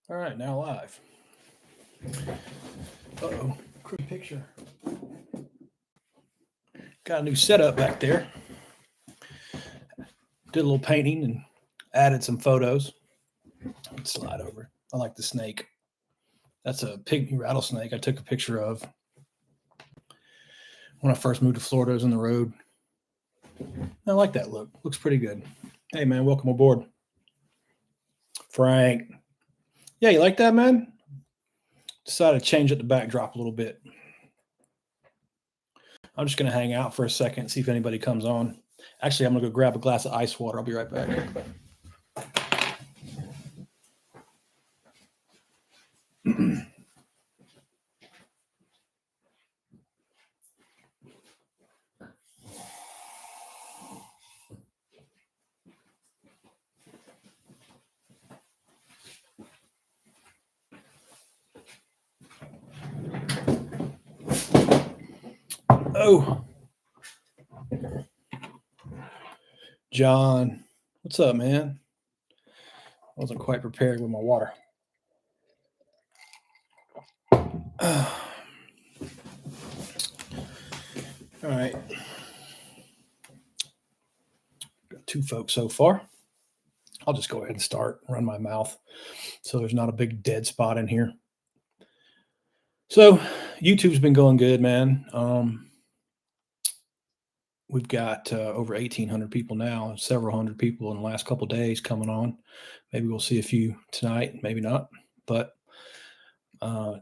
All right, now live. Uh-oh, quick picture. Got a new setup back there. Did a little painting and added some photos. Let's slide over. I like the snake. That's a pygmy rattlesnake I took a picture of when I first moved to Florida. It was in the road. I like that look. Looks pretty good. Hey, man, welcome aboard. Frank. Yeah, you like that, man? Decided to change up the backdrop a little bit. I'm just going to hang out for a second, see if anybody comes on. Actually, I'm going to go grab a glass of ice water. I'll be right back. Oh, John, what's up, man? I wasn't quite prepared with my water. All right. Got two folks so far. I'll just go ahead and start, run my mouth so there's not a big dead spot in here. So, YouTube's been going good, man. We've got over 1,800 people now, several hundred people in the last couple of days coming on. Maybe we'll see a few tonight, maybe not, but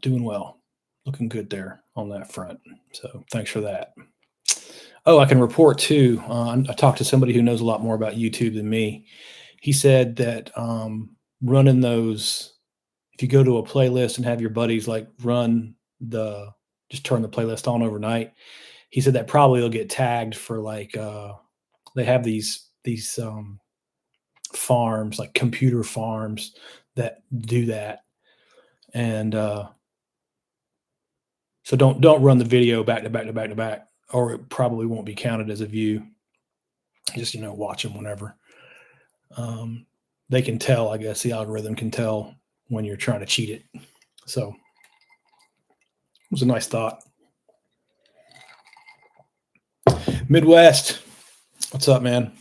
doing well. Looking good there on that front. So thanks for that. Oh, I can report too. I talked to somebody who knows a lot more about YouTube than me. He said that running those, if you go to a playlist and have your buddies like just turn the playlist on overnight, he said that probably will get tagged for like they have these farms, like computer farms that do that, and so don't run the video back to back to back to back, or it probably won't be counted as a view. Just watch them whenever. They can tell, I guess the algorithm can tell when you're trying to cheat it. So it was a nice thought. Midwest, what's up, man?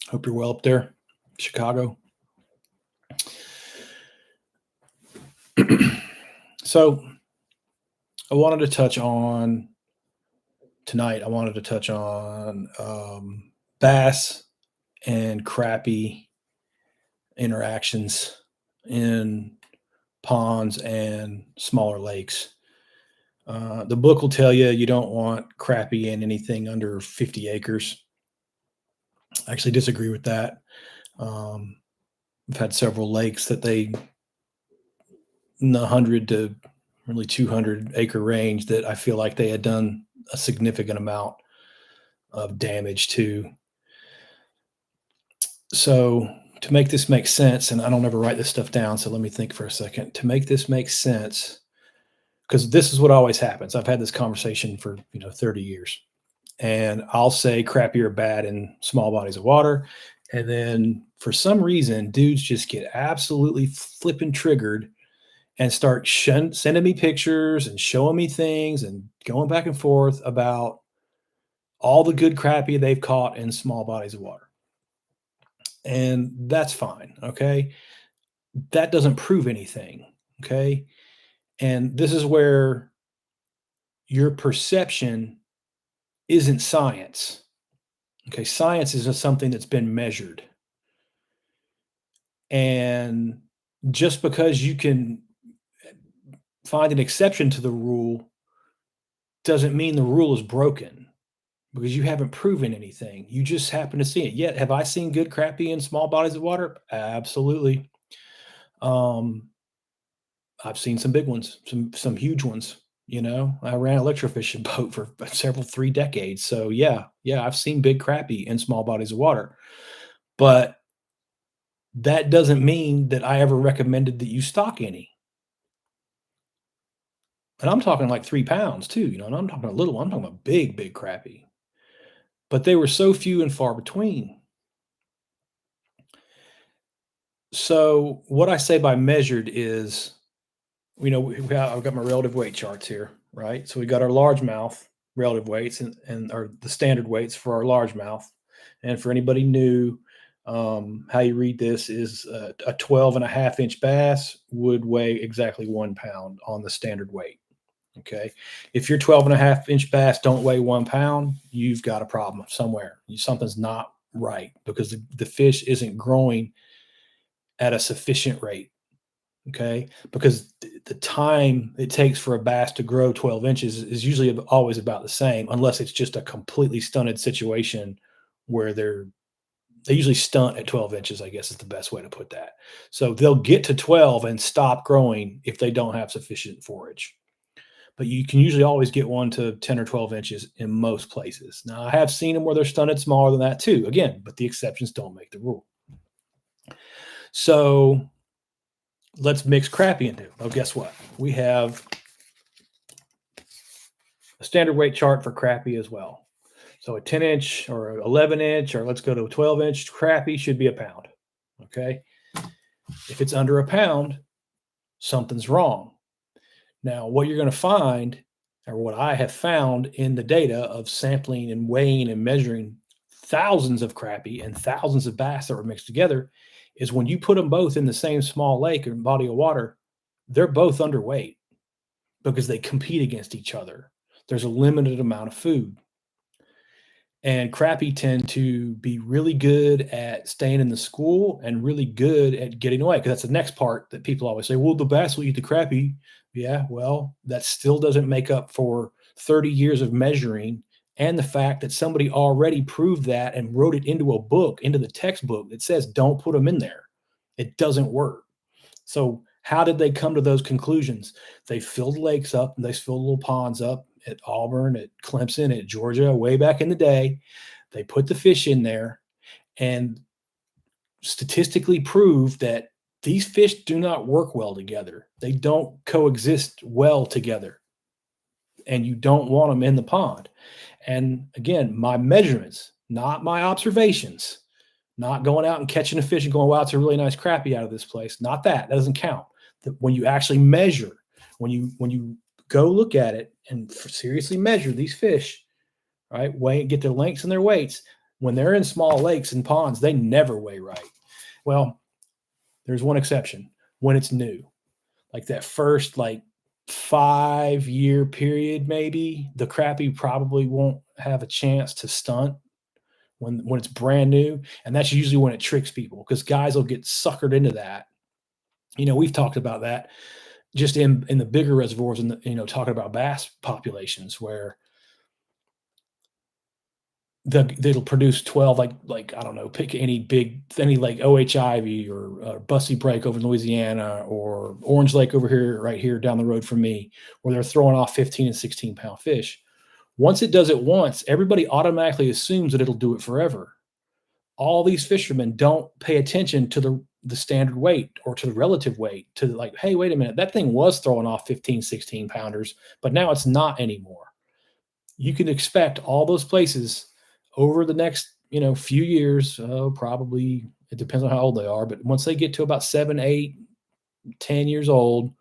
Hope you're well up there, Chicago. So I wanted to touch on bass and crappie interactions in ponds and smaller lakes. The book will tell you don't want crappie in anything under 50 acres. I actually disagree with that. I've had several lakes that in the 100 to really 200 acre range that I feel like they had done a significant amount of damage to. So to make this make sense, and I don't ever write this stuff down, so let me think for a second. To make this make sense, because this is what always happens. I've had this conversation for 30 years, and I'll say crappie are bad in small bodies of water, and then for some reason, dudes just get absolutely flipping triggered and start sending me pictures and showing me things and going back and forth about all the good crappie they've caught in small bodies of water. And that's fine. Okay. That doesn't prove anything. Okay. And this is where your perception isn't science. Okay. Science is just something that's been measured. And just because you can find an exception to the rule doesn't mean the rule is broken, because you haven't proven anything. You just happen to see it. Yet, have I seen good crappie in small bodies of water? Absolutely. I've seen some big ones, some huge ones. I ran an electrofishing boat for 3 decades. So yeah, I've seen big crappie in small bodies of water. But that doesn't mean that I ever recommended that you stock any. And I'm talking like 3 pounds too, and I'm talking a little one. I'm talking about big crappie. But they were so few and far between. So what I say by measured is, I've got my relative weight charts here, right? So we got our largemouth relative weights and or the standard weights for our largemouth. And for anybody new, how you read this is a 12.5 inch bass would weigh exactly 1 pound on the standard weight. Okay. If your 12.5 inch bass don't weigh 1 pound, you've got a problem somewhere. Something's not right because the fish isn't growing at a sufficient rate. Okay. Because the time it takes for a bass to grow 12 inches is usually always about the same, unless it's just a completely stunted situation where they usually stunt at 12 inches, I guess is the best way to put that. So they'll get to 12 and stop growing if they don't have sufficient forage. But you can usually always get one to 10 or 12 inches in most places. Now, I have seen them where they're stunted smaller than that too, again, but the exceptions don't make the rule. So let's mix crappie into it. Oh, guess what? We have a standard weight chart for crappie as well. So a 10-inch or 11-inch, or let's go to a 12-inch crappie should be a pound. Okay. If it's under a pound, something's wrong. Now, what you're going to find, or what I have found in the data of sampling and weighing and measuring thousands of crappie and thousands of bass that were mixed together, is when you put them both in the same small lake or body of water, they're both underweight because they compete against each other. There's a limited amount of food. And crappie tend to be really good at staying in the school and really good at getting away. Because that's the next part that people always say, well, the bass will eat the crappie. Yeah, well, that still doesn't make up for 30 years of measuring and the fact that somebody already proved that and wrote it into a book, into the textbook that says, don't put them in there. It doesn't work. So how did they come to those conclusions? They filled lakes up and they filled little ponds up at Auburn, at Clemson, at Georgia, way back in the day. They put the fish in there and statistically proved that these fish do not work well together. They don't coexist well together. And you don't want them in the pond. And again, my measurements, not my observations, not going out and catching a fish and going, wow, it's a really nice crappie out of this place. Not that. That doesn't count. When you actually measure, when you go look at it and seriously measure these fish, right? Get their lengths and their weights. When they're in small lakes and ponds, they never weigh right. Well, there's one exception: when it's new, like that first 5-year period, maybe the crappie probably won't have a chance to stunt when it's brand new, and that's usually when it tricks people because guys will get suckered into that. We've talked about that just in the bigger reservoirs and talking about bass populations where they'll produce 12 like I don't know, pick any like OH Ivy or Bussy Break over in Louisiana or Orange Lake over here right here down the road from me, where they're throwing off 15 and 16-pound fish. Once it does it once, everybody automatically assumes that it'll do it forever. All these fishermen don't pay attention to the standard weight or to the relative weight, to like, hey, wait a minute, that thing was throwing off 15, 16 pounders, but now it's not anymore. You can expect all those places over the next, few years, probably it depends on how old they are, but once they get to about 7, 8, 10 years old,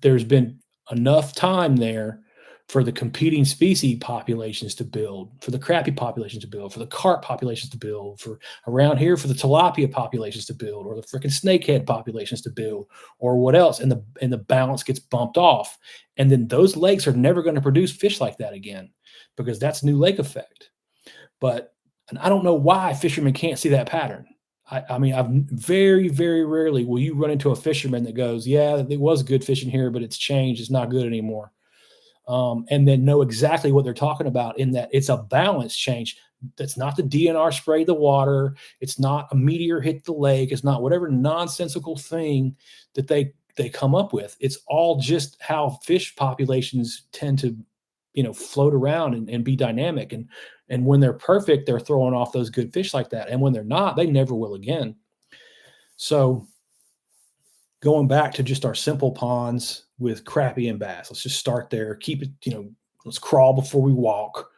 there's been enough time there for the competing species populations to build, for the crappie populations to build, for the carp populations to build, for around here for the tilapia populations to build, or the freaking snakehead populations to build, or what else, and the balance gets bumped off, and then those lakes are never going to produce fish like that again because that's new lake effect. But and I don't know why fishermen can't see that pattern. I mean, I've very, very rarely will you run into a fisherman that goes, yeah, there was good fishing here, but it's changed. It's not good anymore. And then know exactly what they're talking about in that it's a balance change. That's not the DNR spray the water. It's not a meteor hit the lake. It's not whatever nonsensical thing that they come up with. It's all just how fish populations tend to, float around and be dynamic. And when they're perfect, they're throwing off those good fish like that. And when they're not, they never will again. So going back to just our simple ponds with crappie and bass, let's just start there. Keep it, let's crawl before we walk.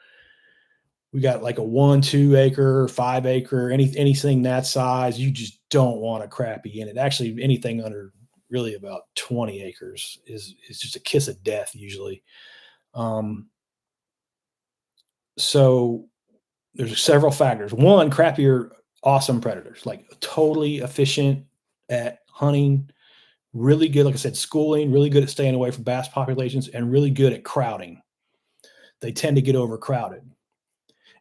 We got like a 1, 2 acre, 5 acre, anything that size. You just don't want a crappie in it. Actually, anything under really about 20 acres is just a kiss of death usually. Um, so there's several factors. One, crappie are awesome predators, like totally efficient at hunting, really good, like I said, schooling, really good at staying away from bass populations, and really good at crowding. They tend to get overcrowded.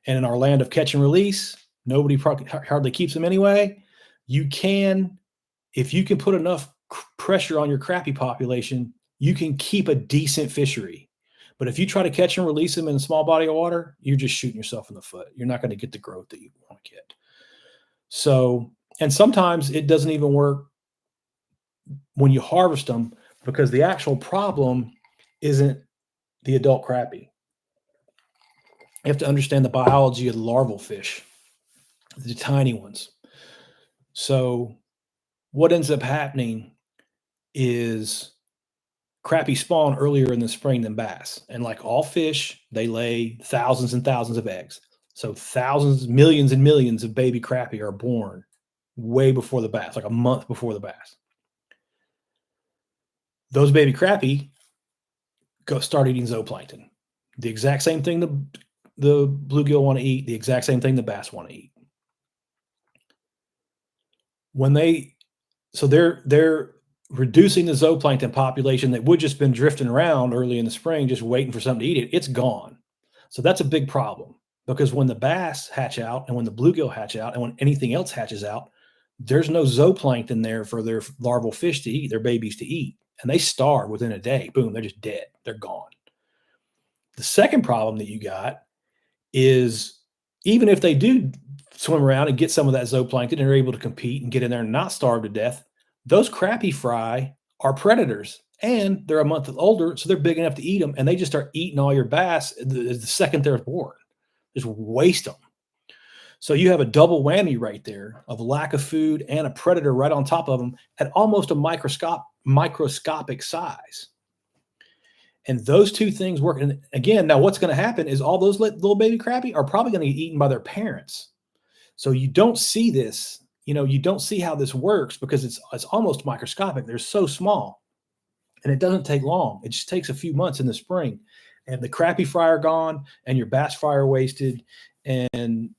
And in our land of catch and release, nobody hardly keeps them anyway. You can, if you can put enough pressure on your crappie population, you can keep a decent fishery. But if you try to catch and release them in a small body of water, you're just shooting yourself in the foot. You're not going to get the growth that you want to get. So, and sometimes it doesn't even work when you harvest them because the actual problem isn't the adult crappie. You have to understand the biology of the larval fish, the tiny ones. So, what ends up happening is crappie spawn earlier in the spring than bass. And like all fish, they lay thousands and thousands of eggs. So, thousands, millions and millions of baby crappie are born way before the bass, like a month before the bass. Those baby crappie go start eating zooplankton. The exact same thing the bluegill want to eat, the exact same thing the bass want to eat. When they're reducing the zooplankton population that would just been drifting around early in the spring, just waiting for something to eat it. It's gone. So that's a big problem because when the bass hatch out and when the bluegill hatch out and when anything else hatches out, there's no zooplankton there for their larval fish to eat, their babies to eat. And they starve within a day. Boom, they're just dead. They're gone. The second problem that you got is even if they do swim around and get some of that zooplankton and are able to compete and get in there and not starve to death, those crappie fry are predators and they're a month older, so they're big enough to eat them, and they just start eating all your bass the second they're born. Just waste them. So you have a double whammy right there of lack of food and a predator right on top of them at almost a microscopic size. And those two things work. And again, now what's going to happen is all those little baby crappie are probably going to get eaten by their parents. So you don't see this, you don't see how this works because it's almost microscopic. They're so small and it doesn't take long. It just takes a few months in the spring and the crappie fry are gone and your bass fry are wasted. And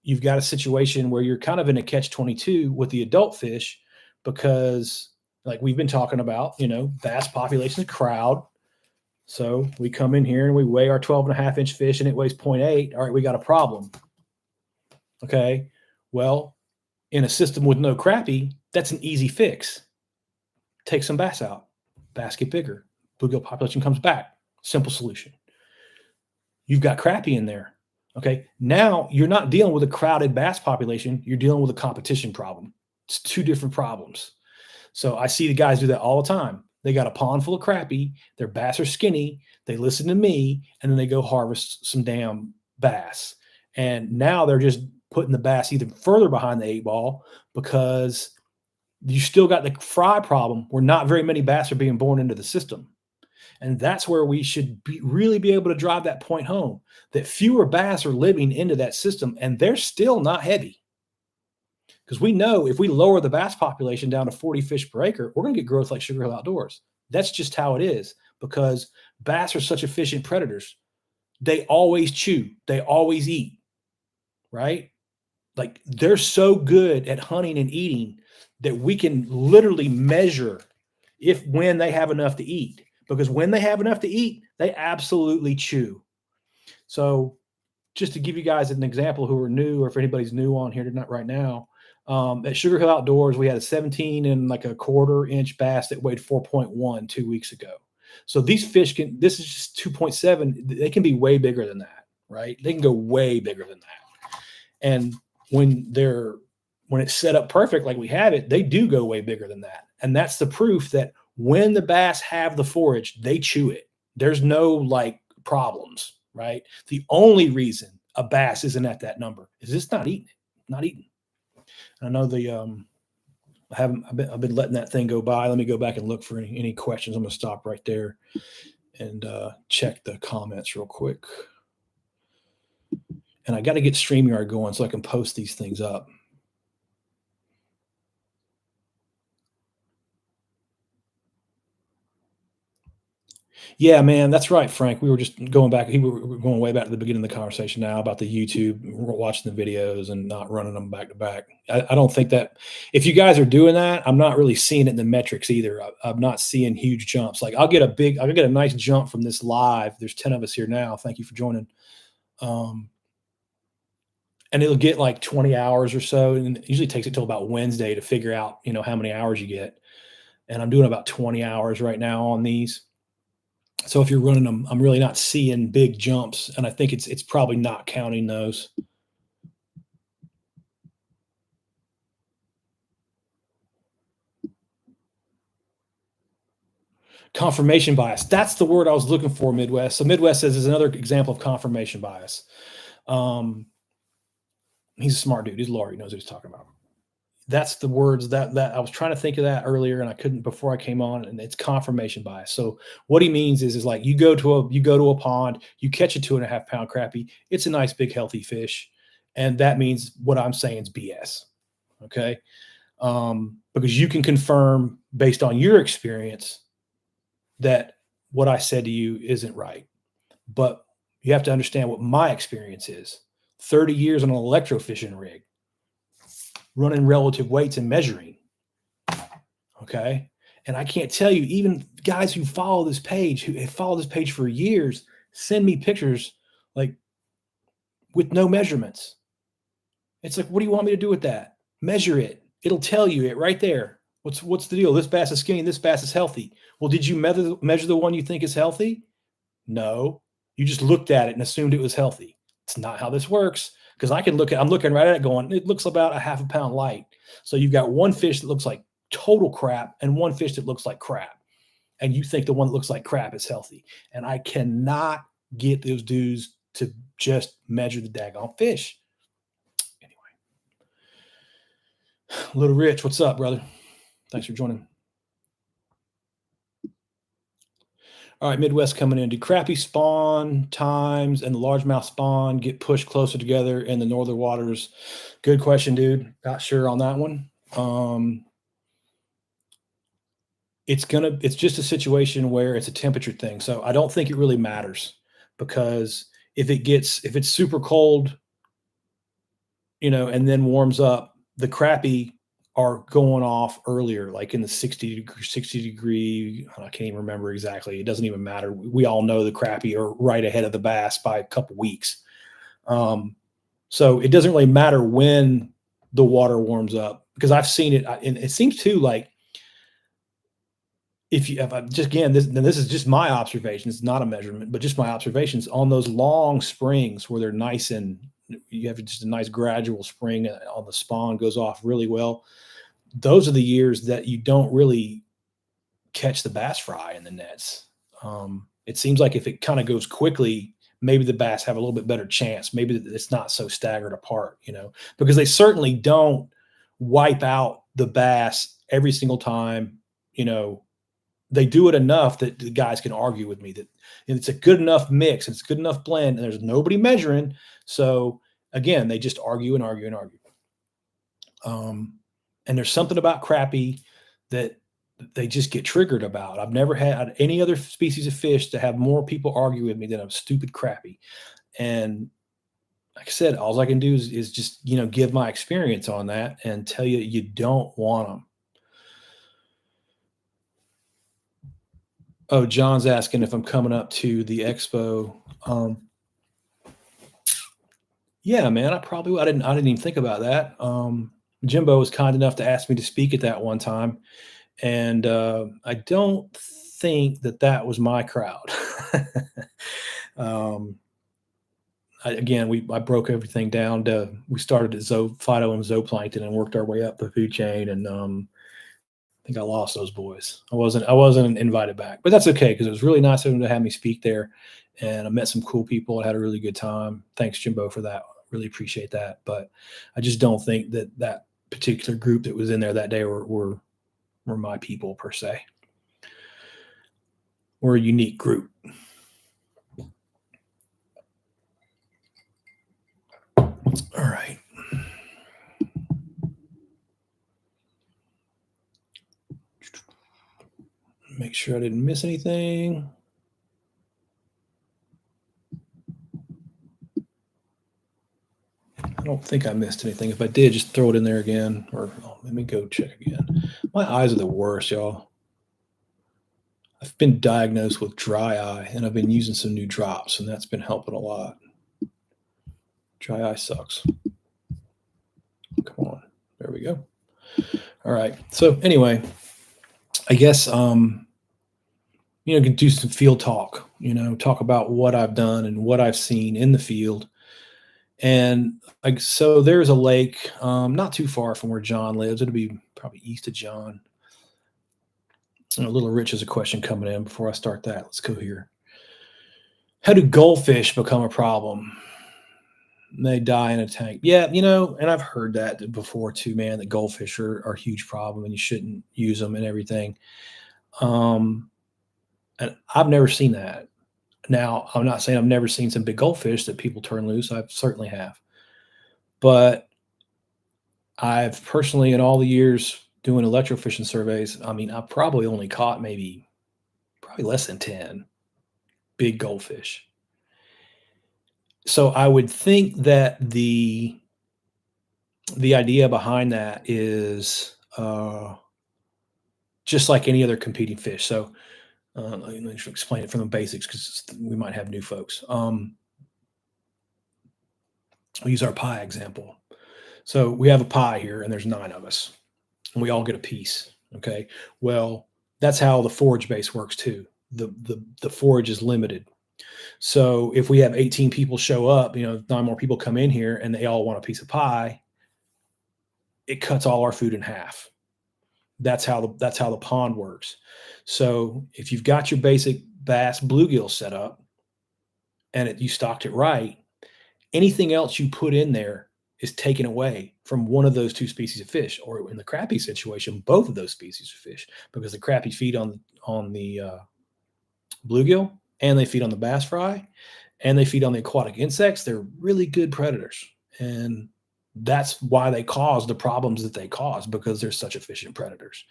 you've got a situation where you're kind of in a catch-22 with the adult fish because like we've been talking about, bass populations crowd. So we come in here and we weigh our 12.5-inch fish and it weighs 0.8. All right, we got a problem. Okay. Well, in a system with no crappie, that's an easy fix. Take some bass out. Bass get bigger. Bluegill population comes back. Simple solution. You've got crappie in there. Okay. Now you're not dealing with a crowded bass population. You're dealing with a competition problem. It's two different problems. So I see the guys do that all the time. They got a pond full of crappie. Their bass are skinny. They listen to me, and then they go harvest some damn bass. And now they're just putting the bass even further behind the 8 ball because you still got the fry problem where not very many bass are being born into the system. And that's where we should really be able to drive that point home, that fewer bass are living into that system, and they're still not heavy. Because we know if we lower the bass population down to 40 fish per acre, we're going to get growth like Sugar Hill Outdoors. That's just how it is because bass are such efficient predators. They always chew. They always eat, right? Like they're so good at hunting and eating that we can literally measure when they have enough to eat. Because when they have enough to eat, they absolutely chew. So just to give you guys an example who are new or if anybody's new on here tonight right now, at Sugar Hill Outdoors, we had a 17 and like a 1/4-inch bass that weighed 4.1 2 weeks ago. So these fish this is just 2.7. They can be way bigger than that, right? They can go way bigger than that. And when it's set up perfect, like we have it, they do go way bigger than that. And that's the proof that when the bass have the forage, they chew it. There's no like problems, right? The only reason a bass isn't at that number is it's not eating it, not eating. I know I've been letting that thing go by. Let me go back and look for any questions. I'm going to stop right there and check the comments real quick. And I got to get StreamYard going so I can post these things up. Yeah, man, that's right, Frank. We were just going back. We're going way back to the beginning of the conversation now about the YouTube, watching the videos and not running them back to back. I don't think that if you guys are doing that, I'm not really seeing it in the metrics either. I'm not seeing huge jumps. Like I'll get a nice jump from this live. There's 10 of us here now. Thank you for joining. Um, and it'll get like 20 hours or so. And it usually takes it till about Wednesday to figure out, how many hours you get. And I'm doing about 20 hours right now on these. So if you're running them, I'm really not seeing big jumps, and I think it's probably not counting those. Confirmation bias. That's the word I was looking for, Midwest. So Midwest says is another example of confirmation bias. Um, he's a smart dude. He's a lawyer. He knows what he's talking about. That's the words that I was trying to think of that earlier, and I couldn't before I came on. And it's confirmation bias. So what he means is like you go to a pond, you catch a 2.5 pound crappie. It's a nice big healthy fish, and that means what I'm saying is BS. Okay, because you can confirm based on your experience that what I said to you isn't right. But you have to understand what my experience is. 30 years on an electrofishing rig, running relative weights and measuring. Okay. And I can't tell you, even guys who follow this page, who have followed this page for years, send me pictures like with no measurements. It's like, what do you want me to do with that? Measure it. It'll tell you it right there. What's the deal? This bass is skinny. This bass is healthy. Well, did you measure the one you think is healthy? No. You just looked at it and assumed it was healthy. It's not how this works. Because I'm looking right at it going, it looks about a 1/2 pound light. So you've got one fish that looks like total crap and one fish that looks like crap. And you think the one that looks like crap is healthy. And I cannot get those dudes to just measure the daggone fish. Anyway, Little Rich, what's up, brother? Thanks for joining. All right, Midwest coming in. Do crappie spawn times and the largemouth spawn get pushed closer together in the northern waters? Good question, dude. Not sure on that one. It's just a situation where it's a temperature thing. So I don't think it really matters because if it's super cold, and then warms up, the crappie are going off earlier, like in the 60 degree. I can't even remember exactly. It doesn't even matter. We all know the crappie are right ahead of the bass by a couple weeks. So it doesn't really matter when the water warms up because I've seen it. And it seems too like if I just again, this is just my observation. It's not a measurement, but just my observations on those long springs where they're nice and you have just a nice gradual spring on the spawn goes off really well. Those are the years that you don't really catch the bass fry in the nets. It seems like if it kind of goes quickly, maybe the bass have a little bit better chance. Maybe it's not so staggered apart, because they certainly don't wipe out the bass every single time. They do it enough that the guys can argue with me that it's a good enough mix, it's a good enough blend, and there's nobody measuring. So again, they just argue and argue and argue. And there's something about crappie that they just get triggered about. I've never had any other species of fish to have more people argue with me than a stupid crappie. And like I said, all I can do is just, give my experience on that and tell you, you don't want them. Oh, John's asking if I'm coming up to the expo. Yeah, man, I didn't even think about that. Jimbo was kind enough to ask me to speak at that one time. And I don't think that was my crowd. I broke everything down we started at phyto and zooplankton and worked our way up the food chain. And I think I lost those boys. I wasn't invited back, but that's okay because it was really nice of them to have me speak there, and I met some cool people. I had a really good time. Thanks, Jimbo, for that. Really appreciate that. But I just don't think that particular group that was in there that day were my people per se. We're a unique group. All right. Make sure I didn't miss anything. I don't think I missed anything. If I did, just throw it in there again. Or let me go check again. My eyes are the worst, y'all. I've been diagnosed with dry eye, and I've been using some new drops, and that's been helping a lot. Dry eye sucks. Come on. There we go. All right. So anyway, I guess can do some field talk, talk about what I've done and what I've seen in the field. And like, so there's a lake not too far from where John lives. It'll be probably east of John. Little Rich has a question coming in before I start that. Let's go here. How do goldfish become a problem? They die in a tank. Yeah, and I've heard that before too, man, that goldfish are a huge problem and you shouldn't use them and everything. Um, and I've never seen that. Now, I'm not saying I've never seen some big goldfish that people turn loose. I certainly have. But I've personally, in all the years doing electrofishing surveys, I mean, I've probably only caught probably less than 10 big goldfish. So I would think that the idea behind that is just like any other competing fish. So let me explain it from the basics because we might have new folks. We'll use our pie example. So we have a pie here, and there's 9 of us, and we all get a piece. Okay. Well, that's how the forage base works too. The forage is limited. So if we have 18 people show up, 9 more people come in here, and they all want a piece of pie, it cuts all our food in half. That's how the pond works. So if you've got your basic bass bluegill set up and you stocked it right, anything else you put in there is taken away from one of those 2 species of fish, or in the crappie situation, both of those species of fish, because the crappie feed on the bluegill, and they feed on the bass fry, and they feed on the aquatic insects. They're really good predators, and that's why they cause the problems that they cause, because they're such efficient predators,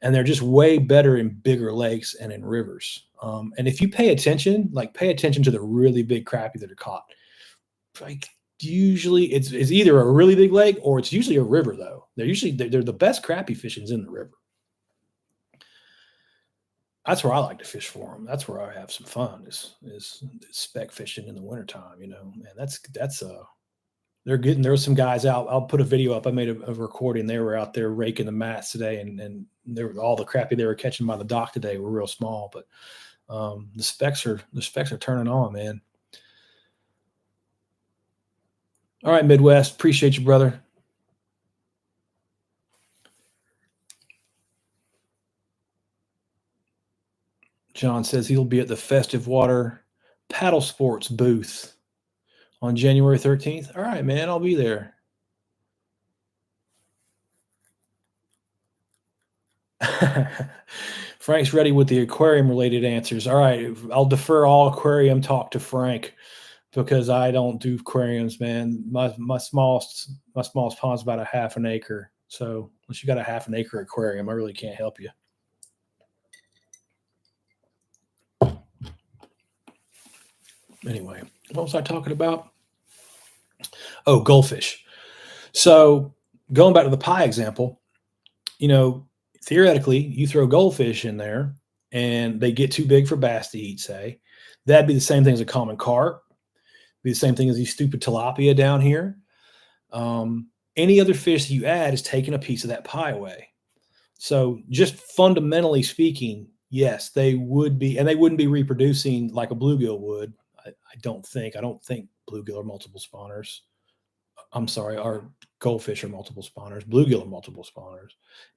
and they're just way better in bigger lakes and in rivers. And if you pay attention to the really big crappie that are caught, like usually it's either a really big lake or it's usually a river. Though they're the best crappie fishing's in the river. That's where I like to fish for them. That's where I have some fun is spec fishing in the wintertime, and that's there's some guys out. I'll put a video up. I made a recording. They were out there raking the mats today, and they were all the crappie they were catching by the dock today were real small, but the specs are turning on, man. All right, Midwest. Appreciate you, brother. John says he'll be at the Festive Water Paddle Sports booth on January 13th. All right, man, I'll be there. Frank's ready with the aquarium related answers. All right, I'll defer all aquarium talk to Frank because I don't do aquariums, man. My smallest pond's about a half an acre. So unless you got a half an acre aquarium, I really can't help you. Anyway, what was I talking about? Oh, goldfish. So going back to the pie example, theoretically, you throw goldfish in there and they get too big for bass to eat, say, that'd be the same thing as a common carp, be the same thing as these stupid tilapia down here. Any other fish that you add is taking a piece of that pie away. So just fundamentally speaking, yes, they would be, and they wouldn't be reproducing like a bluegill would. I don't think. I don't think bluegill are multiple spawners. I'm sorry, our goldfish are multiple spawners. Bluegill are multiple spawners.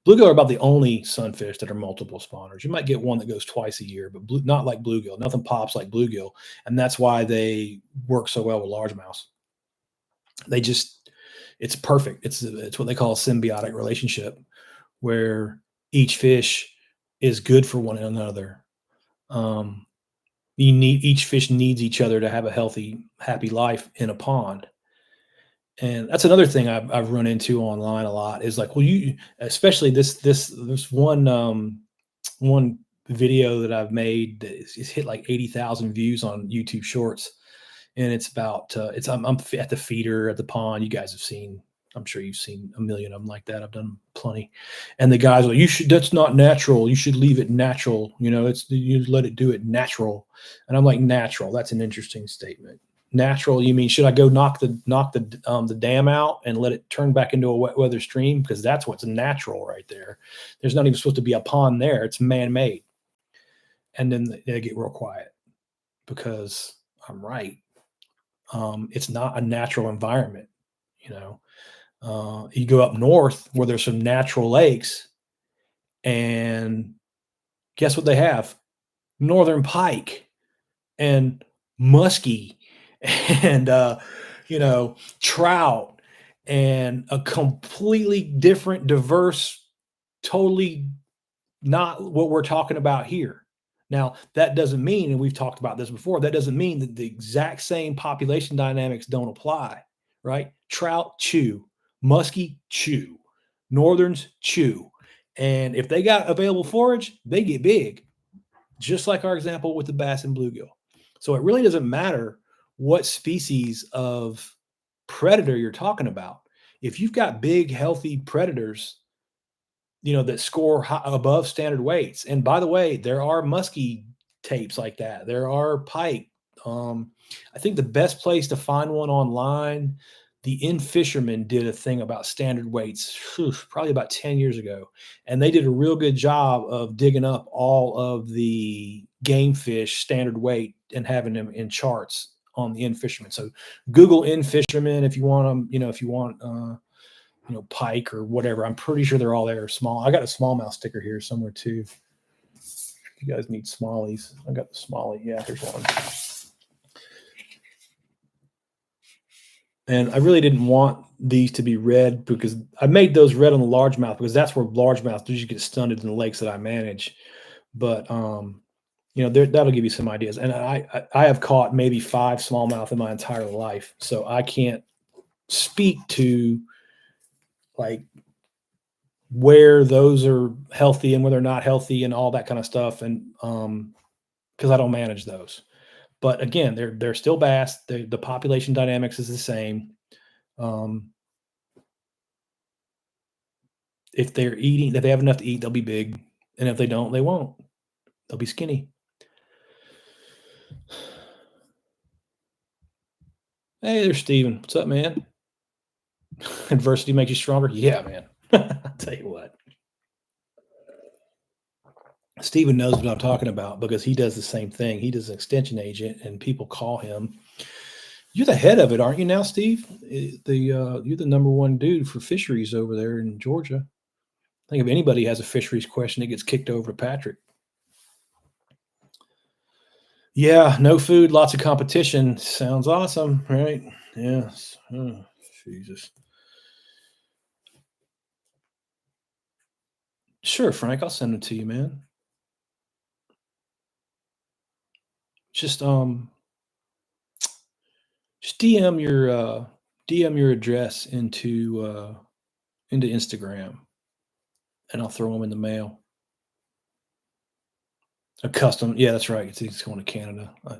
Bluegill are about the only sunfish that are multiple spawners. You might get one that goes twice a year, but not like bluegill. Nothing pops like bluegill, and that's why they work so well with largemouths. It's perfect. It's what they call a symbiotic relationship, where each fish is good for one another. Each fish needs each other to have a healthy, happy life in a pond. And that's another thing I've run into online a lot is like, well, you, especially this one video that I've made that is hit like 80,000 views on YouTube Shorts, and it's about I'm at the feeder at the pond. You guys have seen, I'm sure you've seen a million of them like that. I've done plenty, and the guys are like, you should, that's not natural. You should leave it natural. You know, it's, you let it do it natural. And I'm like, natural. That's an interesting statement. Natural, you mean should I go knock the dam out and let it turn back into a wet weather stream? Because that's what's natural right there. There's not even supposed to be a pond there. It's man-made. And then they get real quiet because I'm right. It's not a natural environment. You know, you go up north where there's some natural lakes, and guess what they have? Northern pike and muskie and you know, trout, and a completely different, diverse, totally not what we're talking about here. Now, that doesn't mean, and we've talked about this before, that doesn't mean that the exact same population dynamics don't apply, right? Trout chew, muskie chew, northerns chew. And if they got available forage, they get big, just like our example with the bass and bluegill. So it really doesn't matter what species of predator you're talking about. If you've got big, healthy predators, you know, that score above standard weights. And by the way, there are muskie tapes like that. There are pike. I think the best place to find one online, the In Fisherman did a thing about standard weights, probably about 10 years ago. And they did a real good job of digging up all of the game fish standard weight and having them in charts on the In Fisherman. So Google In Fisherman if you want them, you know, if you want, you know, pike or whatever. I'm pretty sure they're all there. Small. I got a smallmouth sticker here somewhere too. You guys need smallies. I got the smallie. Yeah, there's one. And I really didn't want these to be red because I made those red on the largemouth because that's where largemouth usually get stunted in the lakes that I manage. But you know, that'll give you some ideas. And I have caught maybe 5 smallmouth in my entire life, so I can't speak to like where those are healthy and where they're not healthy and all that kind of stuff. And because I don't manage those. But again, they're still bass. The population dynamics is the same. If they're eating, if they have enough to eat, they'll be big. And if they don't, they won't. They'll be skinny. Hey, there's Steven. What's up, man? Adversity makes you stronger. Yeah, man. I'll tell you what. Steven knows what I'm talking about because he does the same thing. He does an extension agent, and people call him. You're the head of it, aren't you now, Steve? You're the number one dude for fisheries over there in Georgia. I think if anybody has a fisheries question, it gets kicked over to Patrick. Yeah, no food, lots of competition. Sounds awesome, right? Yes. Oh, Jesus. Sure, Frank, I'll send them to you, man. Just just DM your address into Instagram, and I'll throw them in the mail. A custom, yeah, that's right. It's going to Canada. I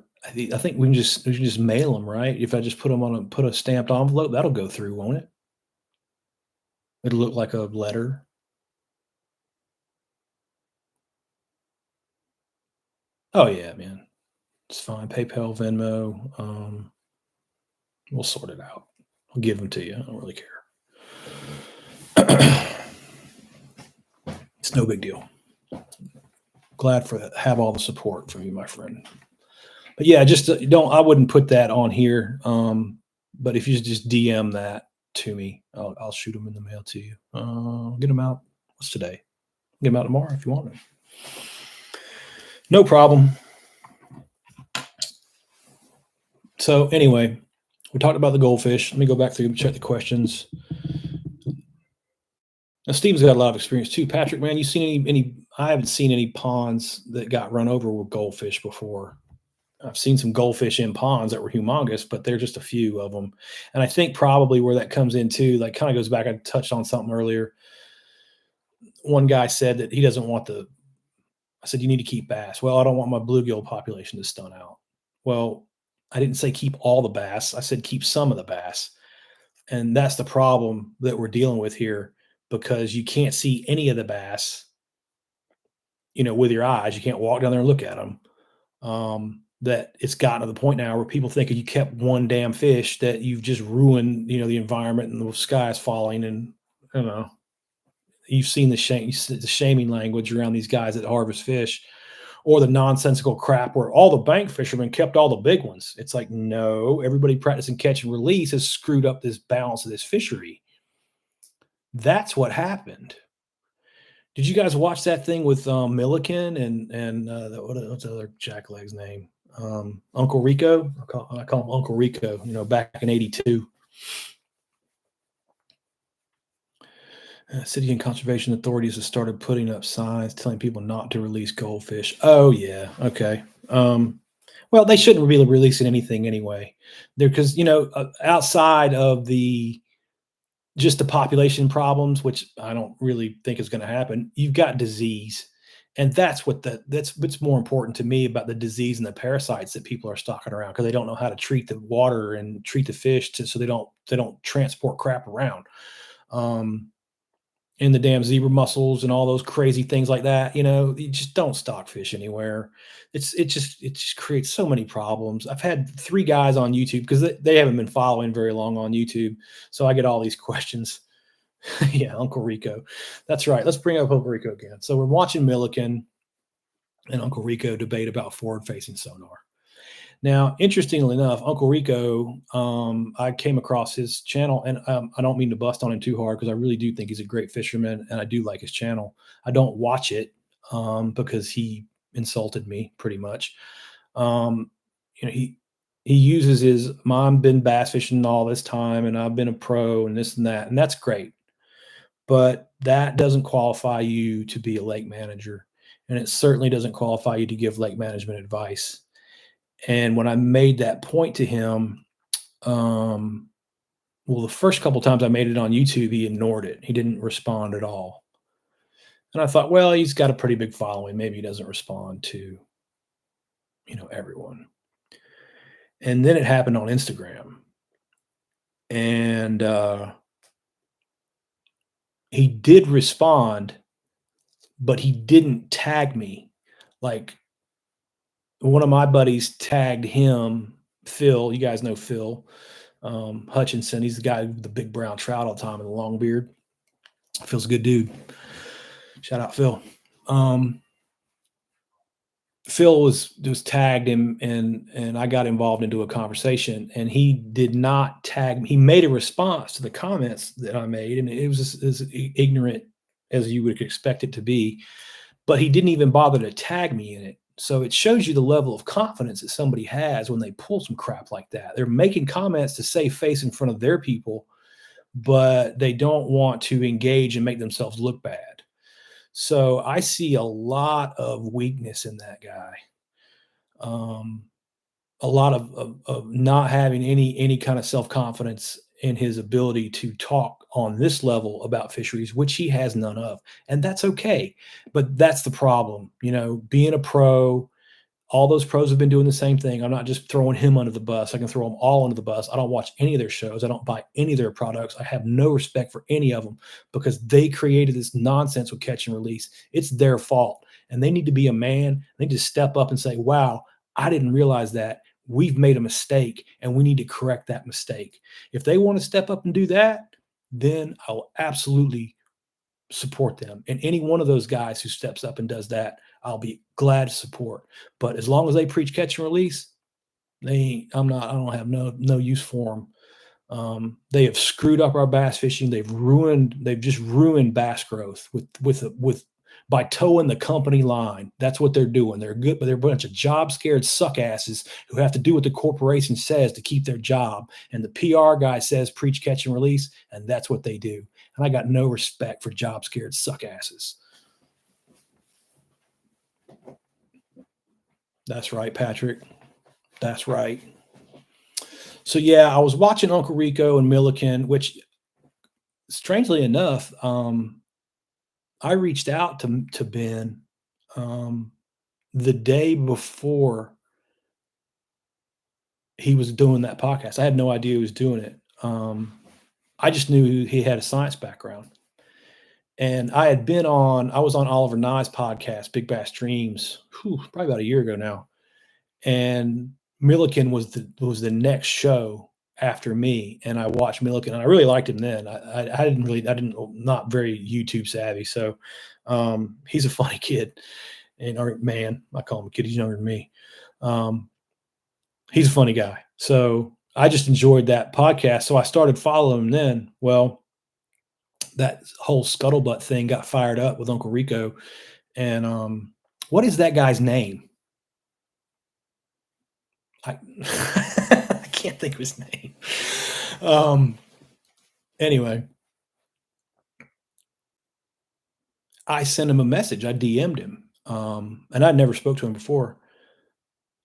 think we can just mail them, right? If I just put them on put a stamped envelope, that'll go through, won't it? It'll look like a letter. Oh yeah, man, it's fine. PayPal, Venmo, we'll sort it out. I'll give them to you. I don't really care. It's no big deal. Glad for that. Have all the support from you, my friend. But yeah, just don't. I wouldn't put that on here. But if you just DM that to me, I'll shoot them in the mail to you. Get them out. What's today? Get them out tomorrow if you want them. No problem. So anyway, we talked about the goldfish. Let me go back through and check the questions. Now, Steve's got a lot of experience too. Patrick, man, you seen any? I haven't seen any ponds that got run over with goldfish before. I've seen some goldfish in ponds that were humongous, but they're just a few of them. And I think probably where that comes into, like, kind of goes back. I touched on something earlier. One guy said that he doesn't want the. I said you need to keep bass. Well, I don't want my bluegill population to stun out. Well, I didn't say keep all the bass. I said keep some of the bass, and that's the problem that we're dealing with here because you can't see any of the bass, with your eyes. You can't walk down there and look at them. That it's gotten to the point now where people think if you kept one damn fish that you've just ruined, the environment and the sky is falling. And I don't know, you've seen the shaming language around these guys that harvest fish or the nonsensical crap where all the bank fishermen kept all the big ones. It's like, no, everybody practicing catch and release has screwed up this balance of this fishery. That's what happened. Did you guys watch that thing with Milliken and what's the other jackleg's name? Uncle Rico. I call him Uncle Rico. Back in '82. City and conservation authorities have started putting up signs telling people not to release goldfish. Oh yeah, okay. Well, they shouldn't be releasing anything anyway. There, because outside of just the population problems, which I don't really think is going to happen. You've got disease, and that's what's more important to me about the disease and the parasites that people are stalking around because they don't know how to treat the water and treat the fish so they don't transport crap around. Um, and the damn zebra mussels and all those crazy things like that. You just don't stock fish anywhere. It just creates so many problems. I've had 3 guys on YouTube because they haven't been following very long on YouTube, so I get all these questions. Yeah, Uncle Rico. That's right. Let's bring up Uncle Rico again. So we're watching Milliken and Uncle Rico debate about forward-facing sonar. Now, interestingly enough, Uncle Rico, I came across his channel, and I don't mean to bust on him too hard because I really do think he's a great fisherman, and I do like his channel. I don't watch it because he insulted me pretty much. Um, he uses his mom been bass fishing all this time, and I've been a pro, and this and that, and that's great. But that doesn't qualify you to be a lake manager, and it certainly doesn't qualify you to give lake management advice. And when I made that point to him, um, well, the first couple times I made it on YouTube, he ignored it. He didn't respond at all. And I thought, well, he's got a pretty big following. Maybe he doesn't respond to, everyone. And then it happened on Instagram. And he did respond, but he didn't tag me. Like one of my buddies tagged him, Phil. You guys know Phil. Hutchinson. He's the guy with the big brown trout all the time and the long beard. Phil's a good dude. Shout out Phil. Phil was tagged him and I got involved into a conversation and he did not tag me. He made a response to the comments that I made and it was as ignorant as you would expect it to be, but he didn't even bother to tag me in it. So it shows you the level of confidence that somebody has when they pull some crap like that. They're making comments to save face in front of their people, but they don't want to engage and make themselves look bad. So I see a lot of weakness in that guy. Um, a lot of not having any kind of self-confidence in his ability to talk on this level about fisheries, which he has none of. And that's okay. But that's the problem, being a pro. All those pros have been doing the same thing. I'm not just throwing him under the bus. I can throw them all under the bus. I don't watch any of their shows. I don't buy any of their products. I have no respect for any of them because they created this nonsense with catch and release. It's their fault. And they need to be a man. They need to step up and say, wow, I didn't realize that. We've made a mistake and we need to correct that mistake. If they want to step up and do that, then I'll absolutely support them. And any one of those guys who steps up and does that, I'll be glad to support. But as long as they preach catch and release, I don't have no use for them. They have screwed up our bass fishing. They've just ruined bass growth with by towing the company line. That's what they're doing. They're good, but they're a bunch of job scared suck asses who have to do what the corporation says to keep their job. And the PR guy says preach catch and release, and that's what they do. And I got no respect for job scared suck asses. That's right, Patrick. That's right. So yeah, I was watching Uncle Rico and Milliken, which strangely enough, I reached out to Ben um, the day before he was doing that podcast. I had no idea he was doing it. I just knew he had a science background. And I was on Oliver Nye's podcast, Big Bass Dreams, probably about a year ago now. And Milliken was the next show after me, and I watched Milliken, and I really liked him then. I didn't not very YouTube savvy, so he's a funny kid and or man, I call him a kid. He's younger than me. Um, he's a funny guy, so I just enjoyed that podcast. So I started following him then. Well, that whole scuttlebutt thing got fired up with Uncle Rico, and what is that guy's name? I I can't think of his name. Um, anyway, I sent him a message. I DM'd him, and I'd never spoke to him before,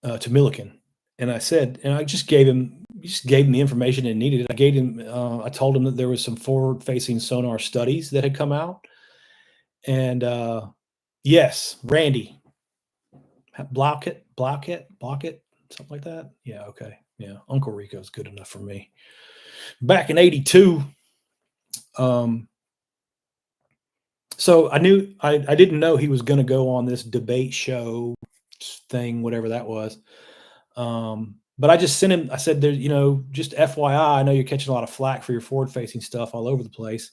to Milliken, and I said, and I just gave him the information he needed. I told him that there was some forward-facing sonar studies that had come out, and yes, Randy Blockett, something like that. Yeah, okay, yeah. Uncle Rico's good enough for me. Back in '82, um, so I didn't know he was going to go on this debate show thing, whatever that was. But I just sent him. I said, "There, just FYI, I know you're catching a lot of flack for your forward-facing stuff all over the place,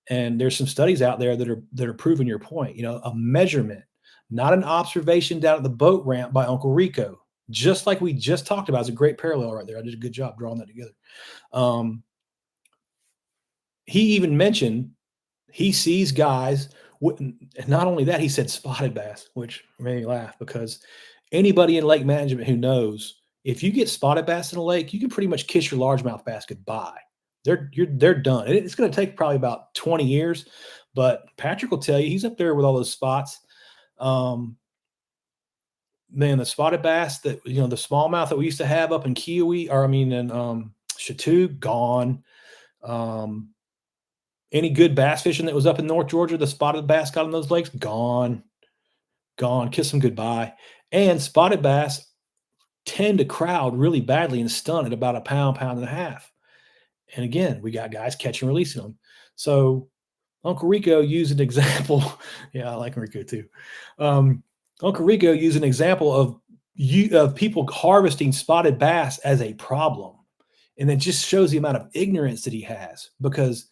and there's some studies out there that are proving your point. A measurement, not an observation down at the boat ramp by Uncle Rico, just like we just talked about. It's a great parallel right there. I did a good job drawing that together. Um, he even mentioned he sees guys. Not only that, he said spotted bass, which made me laugh because anybody in lake management who knows if you get spotted bass in a lake, you can pretty much kiss your largemouth bass goodbye. They're done. It's going to take probably about 20 years, but Patrick will tell you he's up there with all those spots. Um, Man, the spotted bass that the smallmouth that we used to have up in Kiowee, or I mean in Chateau, gone. Um, any good bass fishing that was up in North Georgia, the spotted bass got in those lakes, gone, gone. Kiss them goodbye. And spotted bass tend to crowd really badly and stun at about a pound, pound and a half. And again, we got guys catching and releasing them. So Uncle Rico used an example. Yeah, I like Rico too. Uncle Rico used an example of people harvesting spotted bass as a problem. And it just shows the amount of ignorance that he has because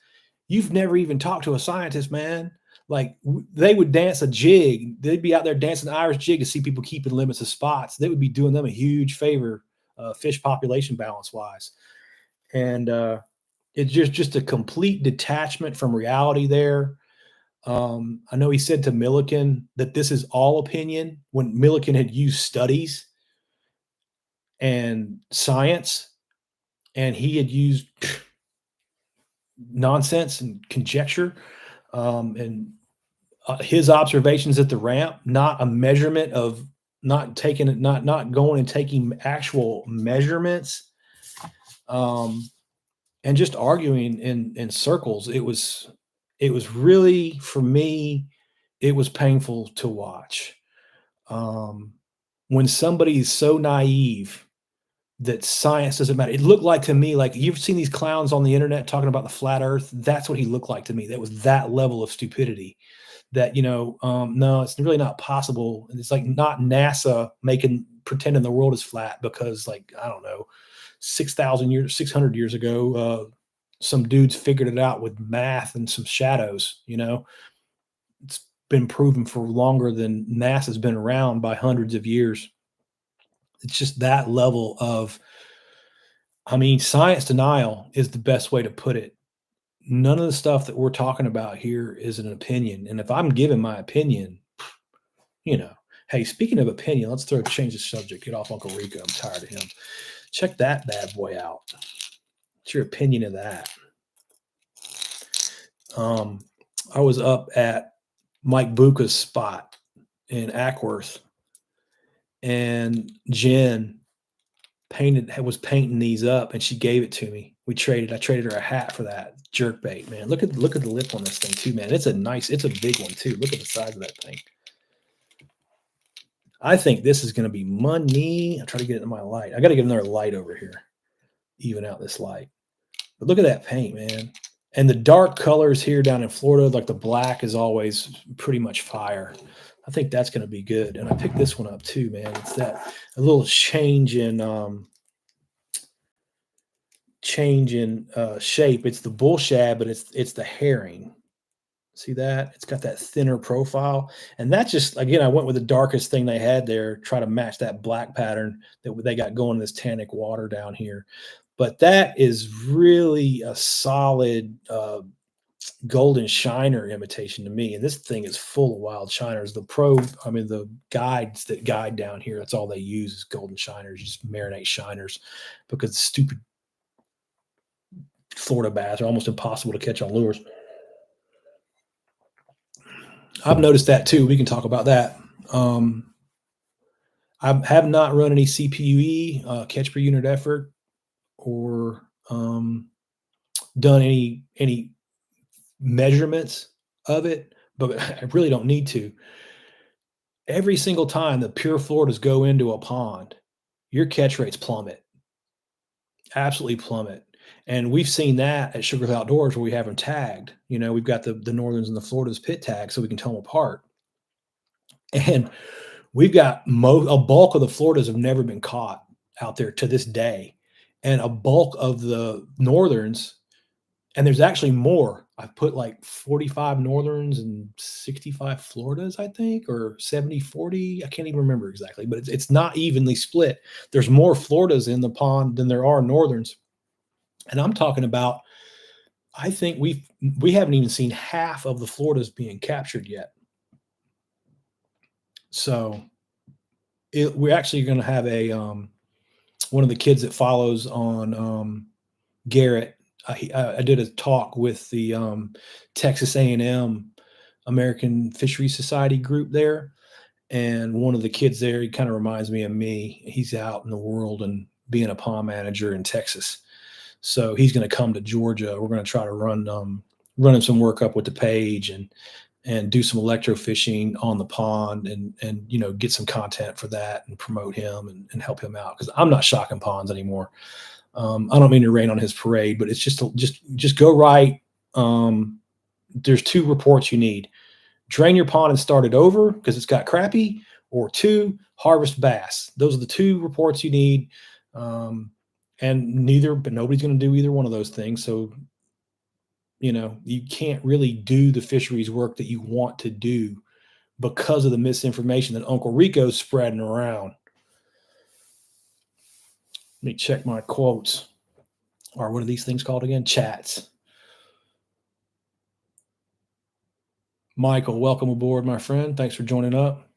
you've never even talked to a scientist, man. Like they would dance a jig. They'd be out there dancing the Irish jig to see people keeping limits of spots. They would be doing them a huge favor, fish population balance wise. And it's just a complete detachment from reality there. I know he said to Milliken that this is all opinion when Milliken had used studies and science, and he had used nonsense and conjecture, and his observations at the ramp, not a measurement of not going and taking actual measurements, and just arguing in circles. It was really, for me, it was painful to watch. Um, when somebody's so naive that science doesn't matter. It looked like to me, like you've seen these clowns on the internet talking about the flat earth. That's what he looked like to me. That was that level of stupidity that, no, it's really not possible. And it's like not NASA pretending the world is flat because like, I don't know, 600 years ago, some dudes figured it out with math and some shadows, it's been proven for longer than NASA's been around by hundreds of years. It's just that level of, science denial is the best way to put it. None of the stuff that we're talking about here is an opinion. And if I'm giving my opinion, you know, hey, speaking of opinion, let's change the subject. Get off Uncle Rico. I'm tired of him. Check that bad boy out. What's your opinion of that? I was up at Mike Buca's spot in Ackworth, and Jen was painting these up, and she gave it to me. I traded her a hat for that jerk bait, man. Look at the lip on this thing too, man. It's a big one too. Look at the size of that thing. I think this is going to be money. I'll try to get it in my light. I got to get another light over here, even out this light. But look at that paint, man. And the dark colors here down in Florida, like the black is always pretty much fire. I think that's going to be good. And I picked this one up too, man. It's that a little change in shape. It's the bull shad, but it's the herring. See that? It's got that thinner profile. And that's just, again, I went with the darkest thing they had there, try to match that black pattern that they got going in this tannic water down here. But that is really a solid golden shiner imitation to me. And this thing is full of wild shiners. The guides that guide down here, that's all they use is golden shiners, just marinate shiners, because stupid Florida bass are almost impossible to catch on lures. I've noticed that too. We can talk about that. I have not run any CPUE, catch per unit effort, or done any measurements of it, but I really don't need to. Every single time the pure Floridas go into a pond, your catch rates plummet, absolutely plummet. And we've seen that at Sugar Hill Outdoors where we have them tagged. We've got the Northerns and the Floridas pit tags so we can tell them apart. And we've got a bulk of the Floridas have never been caught out there to this day. And a bulk of the Northerns, and there's actually more. I've put like 45 Northerns and 65 Floridas, I think, or 70-40. I can't even remember exactly, but it's not evenly split. There's more Floridas in the pond than there are Northerns. And I'm talking about, I think we haven't even seen half of the Floridas being captured yet. So we're actually going to have one of the kids that follows on Garrett. I did a talk with the Texas A&M American Fisheries Society group there. And one of the kids there, he kind of reminds me of me. He's out in the world and being a pond manager in Texas. So he's going to come to Georgia. We're going to try to run him some work up with the page and do some electrofishing on the pond and get some content for that and promote him and help him out, because I'm not shocking ponds anymore. I don't mean to rain on his parade, but it's just go right. There's 2 reports you need: drain your pond and start it over because it's got crappie, or 2, harvest bass. Those are the 2 reports you need. And nobody's going to do either one of those things. So, you can't really do the fisheries work that you want to do because of the misinformation that Uncle Rico's spreading around. Let me check my quotes. Or what are these things called again? Chats. Michael, welcome aboard, my friend. Thanks for joining up.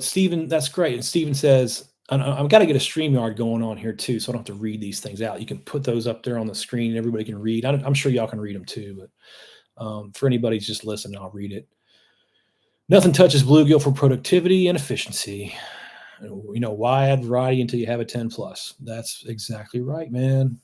Stephen, that's great. And Stephen says, I've got to get a StreamYard going on here too, so I don't have to read these things out. You can put those up there on the screen and everybody can read. I'm sure y'all can read them too, but for anybody who's just listening, I'll read it. Nothing touches bluegill for productivity and efficiency. Why add variety until you have a 10 plus? That's exactly right, man.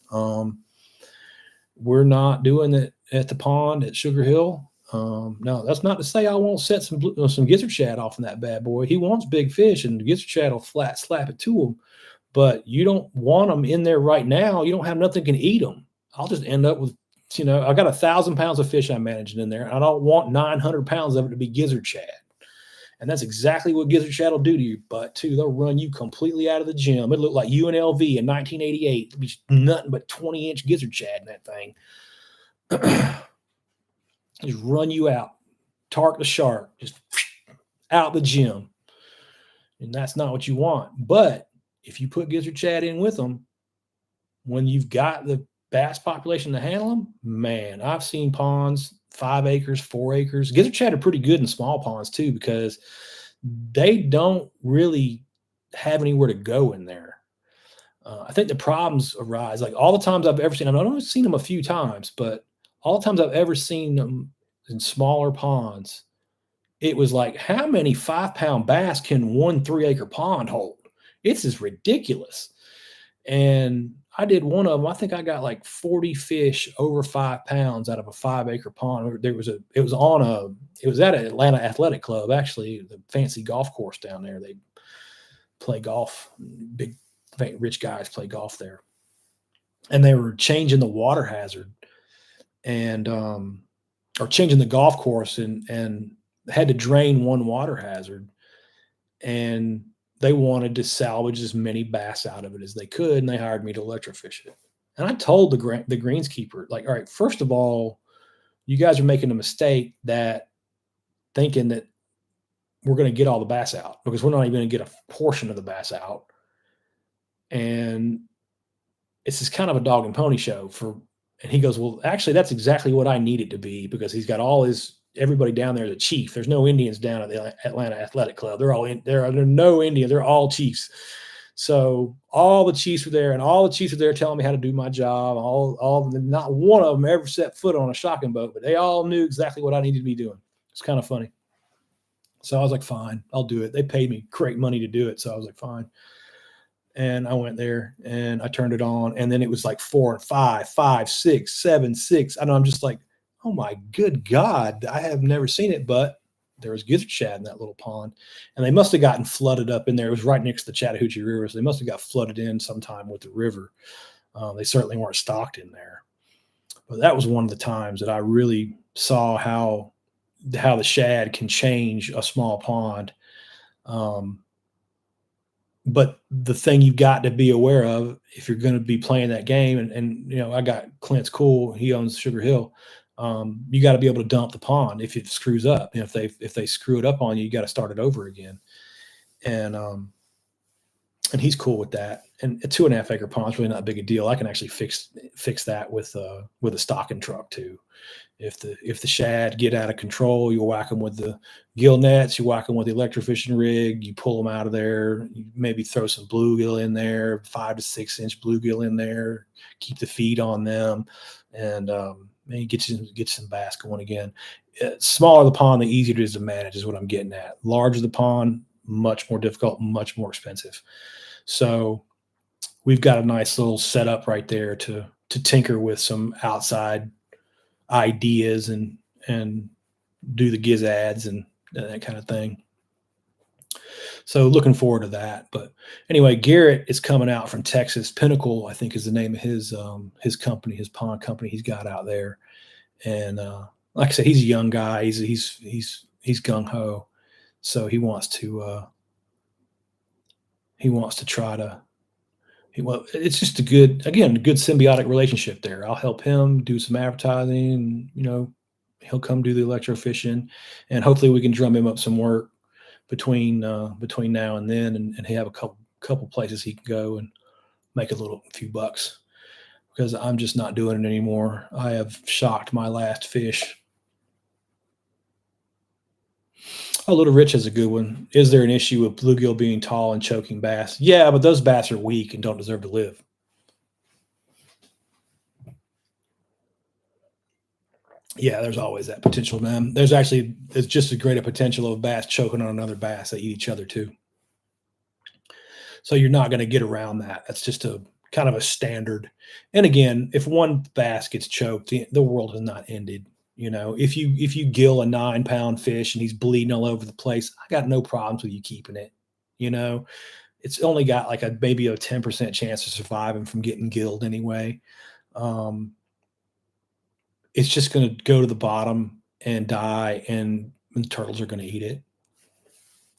We're not doing it at the pond at Sugar Hill. No, that's not to say I won't set some gizzard shad off in that bad boy. He wants big fish, and the gizzard shad will flat slap it to him. But you don't want them in there right now. You don't have nothing can eat them. I'll just end up with, I got 1,000 pounds of fish I'm managing in there. And I don't want 900 pounds of it to be gizzard shad. And that's exactly what gizzard shad will do to your butt too. They'll run you completely out of the gym. It looked like UNLV in 1988. It'll be nothing but 20-inch gizzard shad in that thing. Just run you out, tark the shark, just out the gym. And that's not what you want. But if you put gizzard shad in with them, when you've got the bass population to handle them, man, I've seen ponds 5 acres, 4 acres. Gizzard shad are pretty good in small ponds too, because they don't really have anywhere to go in there. I think the problems arise, like all the times I've ever seen them, I've only seen them a few times, but all the times I've ever seen them in smaller ponds, it was like, how many 5-pound bass can one 3-acre pond hold? It's just ridiculous. And I did one of them. I think I got like 40 fish over 5 pounds out of a 5-acre pond. It was at an Atlanta Athletic Club, actually, the fancy golf course down there. They play golf. Big, rich guys play golf there. And they were changing the water hazard and, or changing the golf course and had to drain one water hazard. And they wanted to salvage as many bass out of it as they could, and they hired me to electrofish it. And I told the greenskeeper, like, all right, first of all, you guys are making a mistake that thinking that we're going to get all the bass out, because we're not even going to get a portion of the bass out. And it's just kind of a dog and pony show for. And he goes, well, actually, that's exactly what I need it to be, because he's got everybody down there is a chief. There's no Indians down at the Atlanta Athletic Club. There are no Indians. They're all chiefs. So all the chiefs were there, and all the chiefs were there telling me how to do my job. All of them, not one of them ever set foot on a shocking boat, but they all knew exactly what I needed to be doing. It's kind of funny. So I was like, fine, I'll do it. They paid me great money to do it. So I was like, fine. And I went there and I turned it on, and then it was like 4 and 5, 5, 6, 7, 6. I know, I'm just like, oh my good God, I have never seen it, but there was gizzard shad in that little pond, and they must have gotten flooded up in there. It was right next to the Chattahoochee River, so they must have got flooded in sometime with the river. They certainly weren't stocked in there, but that was one of the times that I really saw how the shad can change a small pond. But the thing you've got to be aware of if you're going to be playing that game, and I got Clint's cool. He owns Sugar Hill. You got to be able to dump the pond if it screws up. If they screw it up on you, you got to start it over again. And he's cool with that. And a 2.5-acre pond is really not a big a deal. I can actually fix that with a stocking truck too. If the shad get out of control, you whack them with the gill nets, you whack them with the electrofishing rig, you pull them out of there, you maybe throw some bluegill in there, 5 to 6 inch bluegill in there, keep the feed on them, and maybe get some bass going again. Smaller the pond, the easier it is to manage, is what I'm getting at. Larger the pond, much more difficult, much more expensive. So we've got a nice little setup right there to tinker with some outside ideas and do the giz ads and that kind of thing. So looking forward to that. But anyway, Garrett is coming out from Texas. Pinnacle, I think, is the name of his company, his pond company he's got out there. And like I said, he's a young guy. He's gung ho. So he wants to try to. Well, it's just a good symbiotic relationship there. I'll help him do some advertising, and, he'll come do the electrofishing, and hopefully we can drum him up some work between now and then, and have a couple places he can go and make a few bucks, because I'm just not doing it anymore. I have shocked my last fish. Oh, Little Rich has a good one. Is there an issue with bluegill being tall and choking bass? Yeah, but those bass are weak and don't deserve to live. Yeah, there's always that potential, man. There's just as great a potential of bass choking on another bass. They eat each other too. So you're not going to get around that. That's just a kind of a standard. And again, if one bass gets choked, the world has not ended. If you gill a 9-pound fish and he's bleeding all over the place, I got no problems with you keeping it. It's only got like maybe a 10% chance of surviving from getting gilled anyway. It's just going to go to the bottom and die, and the turtles are going to eat it.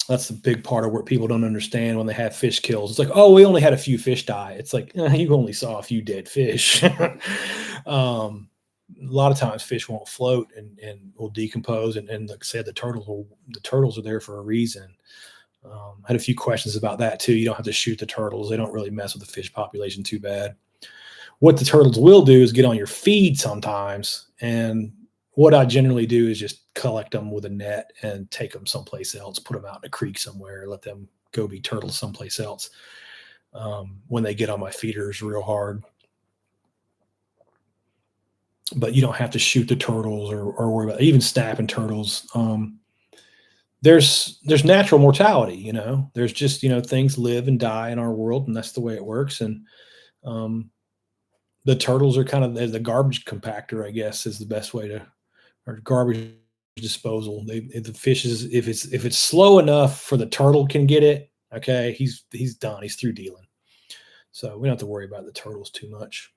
That's the big part of what people don't understand when they have fish kills. It's like, oh, we only had a few fish die. It's like, you only saw a few dead fish. A lot of times fish won't float and will decompose. And like I said, the turtles are there for a reason. I had a few questions about that too. You don't have to shoot the turtles. They don't really mess with the fish population too bad. What the turtles will do is get on your feed sometimes. And what I generally do is just collect them with a net and take them someplace else, put them out in a creek somewhere, let them go be turtles someplace else when they get on my feeders real hard. But you don't have to shoot the turtles or worry about it. Even snapping turtles. there's natural mortality, there's just, things live and die in our world, and that's the way it works. And um, the turtles are kind of the garbage compactor, I guess, is the best way to, or garbage disposal. If the fish is, if it's slow enough for the turtle can get it, okay, he's done. He's through dealing. So we don't have to worry about the turtles too much.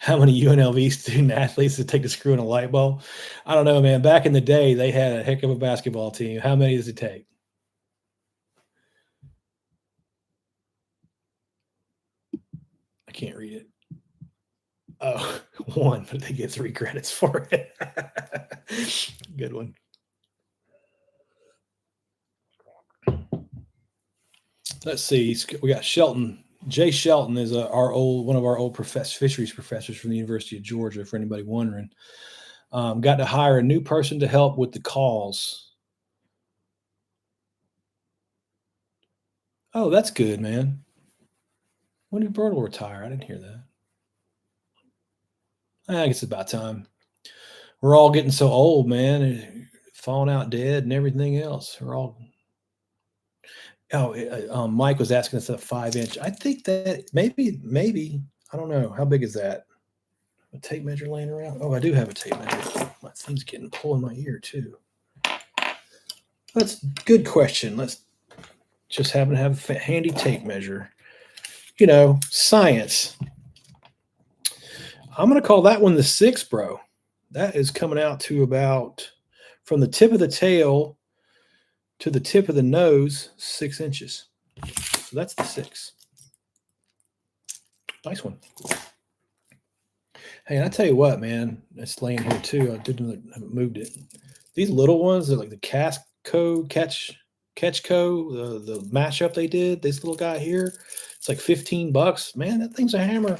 How many UNLV student athletes to take the screw in a light bulb? I don't know, man. Back in the day, they had a heck of a basketball team. How many does it take? I can't read it. Oh, one, but they get 3 credits for it. Good one. Let's see. We got Shelton. Jay Shelton is one of our old fisheries professors from the University of Georgia. For anybody wondering, got to hire a new person to help with the calls. Oh, that's good, man. When did Bertle retire? I didn't hear that. I guess it's about time. We're all getting so old, man. Falling out dead and everything else. We're all. Oh, Mike was asking us a 5 inch. I think that maybe I don't know how big is that. A tape measure laying around. Oh, I do have a tape measure. My thing's getting pulled in my ear too. That's a good question. Let's just happen to have a handy tape measure. Science. I'm going to call that one the 6, bro. That is coming out to about from the tip of the tail to the tip of the nose, 6 inches. So that's the 6. Nice one. Hey, and I tell you what, man, it's laying here too. Haven't moved it. These little ones are like the Catchco, the matchup they did. This little guy here, it's like $15. Man, that thing's a hammer.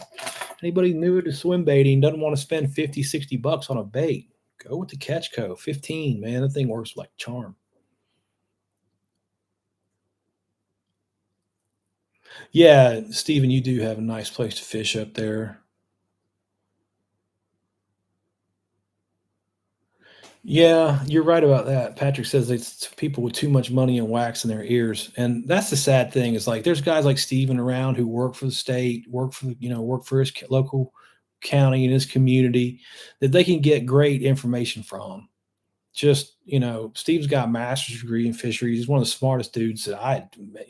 Anybody new to swim baiting doesn't want to spend $50-$60 on a bait. Go with the Catchco. 15, man. That thing works like charm. Yeah, Stephen, you do have a nice place to fish up there. Yeah, you're right about that. Patrick says it's people with too much money and wax in their ears, and that's the sad thing. Is like there's guys like Steven around who work for the state, work for his local county and his community, that they can get great information from. Just Steve's got a master's degree in fisheries. He's one of the smartest dudes that I